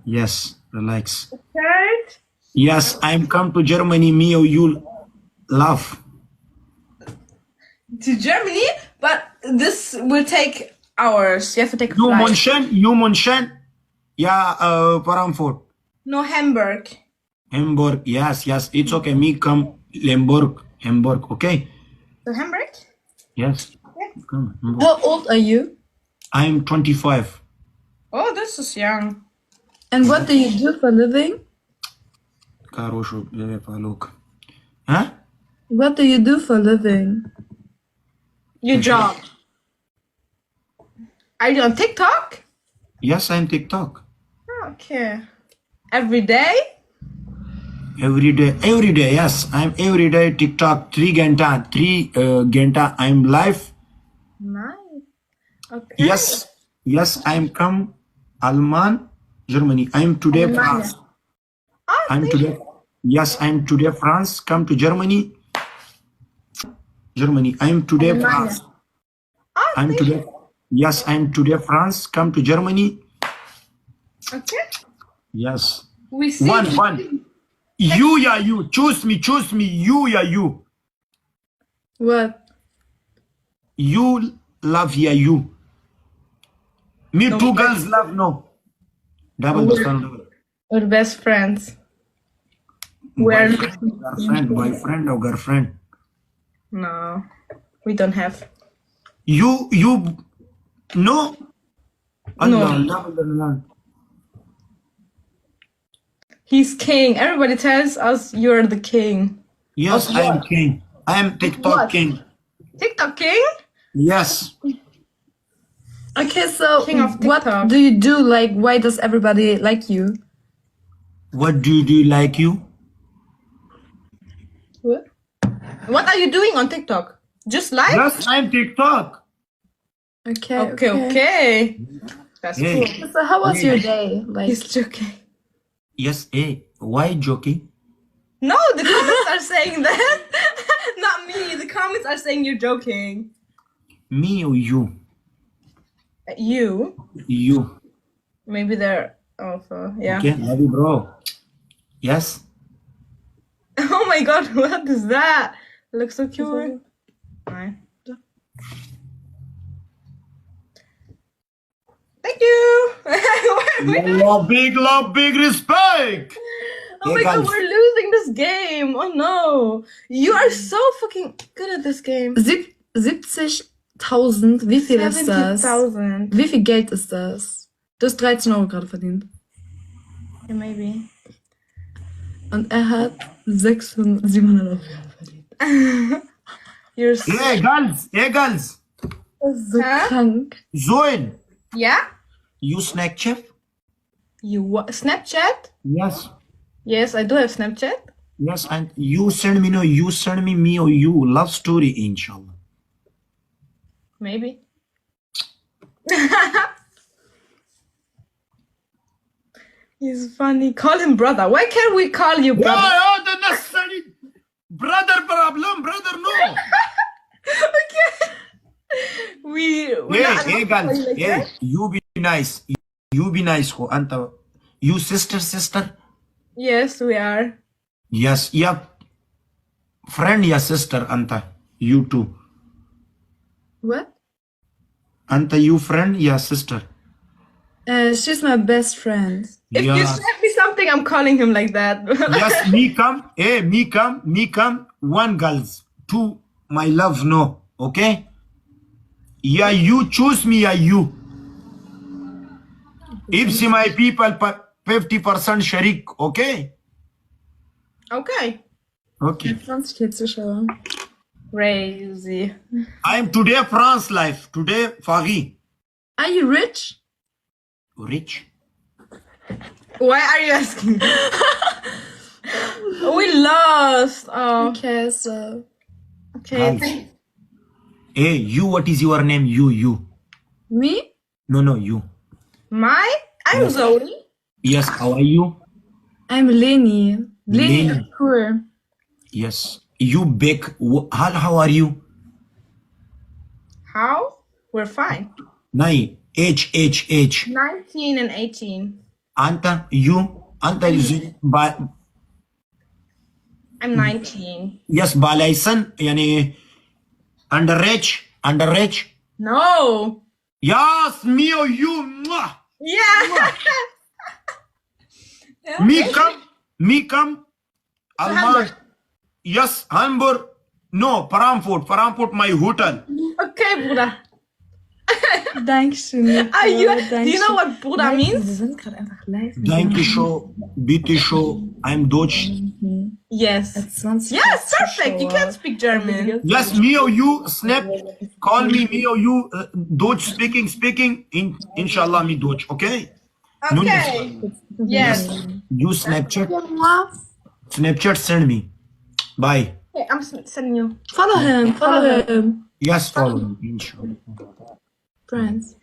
Yes, relax. Right? Yes, I'm come to Germany. Me or you love. To Germany, but this will take hours. You have to take a You flight. München. Yeah, Frankfurt. No, Hamburg. Hamburg. Yes, it's okay. Me come Hamburg. Okay. So Hamburg? Yes. Come, Hamburg. How old are you? I'm 25. Oh, this is young. And what do you do for a living? Huh? What do you do for a living? Your job. Are you on TikTok? Yes, I'm TikTok. Okay. Every day? Every day. Yes, I'm every day TikTok. 3 ganta. I'm live. Nice. Okay. Yes, I'm come Alman, Germany. I'm today France. Oh, I'm today France. Come to Germany. I'm today France. Oh, I'm today. Yes, I'm today France. Come to Germany. Okay. Yes. We see. One. You. Choose me. You. What? You love you. Me No, two girls love no. Double. We're best friends. We're Boyfriend or girlfriend. no, we don't have. You no. Allah. He's king. Everybody tells us you're the king. Yes, I am king. I am TikTok What? king. TikTok king? Yes. Okay, so King of what TikTok. do you do? Like, why does everybody like you? What do you do like you? What? What are you doing on TikTok? Just live? Yes, I'm TikTok. Okay. That's Hey. cool. So how was your day? Like, He's joking. Yes, why joking? No, the comments are saying that. Not me. The comments are saying you're joking. Me or you? You? You. Maybe they're also, yeah. Okay, love you, bro. Yes. Oh my god, what is that? It looks so cute. Fine. Thank you. Love, big respect. Oh my god, we're losing this game. Oh no. You are so fucking good at this game. 70.000, wie viel ist das? 70.000. Wie viel Geld ist das? Du hast 13 Euro gerade verdient. Yeah, maybe. Und er hat 700 Euro verdient. You're so... Hey, girls. Das ist so Hä? krank. Zoe, Yeah? you snack chef? You what? Snapchat? Yes. Yes, I do have Snapchat. Yes, and you send me me or you love story, inshallah. Maybe. He's funny. Call him brother. Why can't we call you brother? Oh, the necessary brother problem, brother, no. Okay. We're not Hey, allowed to call girls, you like hey, that. you be nice. You be nice, ho, anta. You sister. Yes, we are. Yes, yeah. Friend, yeah, sister, anta. You too. What? Anta, you friend, yeah, sister. She's my best friend. If you send me something, I'm calling him like that. Yes, me come. One girls, two, my love, no. Okay? Yeah, you choose me, yeah, you. If see my people, 50% sharik, okay? Okay. Okay. 20 Zuschauer. Crazy. I'm today France life. Today, Paris. Are you rich? Rich? Why are you asking? We lost. Oh, Okay, so... okay. Guys. Hey, you, what is your name? You. Me? No, you. I'm Yes. Zoe. Yes, how are you? I'm Leni. Leni Leni. is cool. Yes. You bake. How are you? How? We're fine. Nai, H, H, H. 19 and 18. Anta, you. Anta is I'm 19. yes, balaysan, yani underage. No. Yes, me or you. Mwah. Yeah. Me come. Alman. Yes, Hamburg. No, Frankfurt, my hotel. Okay, Bruder. Dankeschön. Do you know what Bruder means? Wir sind gerade einfach live. Danke schön, bitte schön. I'm Deutsch. Yes. Yes, perfect. You can speak German. Yes, me or you, snap. Call me or you, Deutsch speaking. Inshallah, me Deutsch, okay? Okay. Yes. You Snapchat, send me. Bye. Okay, I'm sending you. Follow him. Yes, follow me, inshallah. Friends.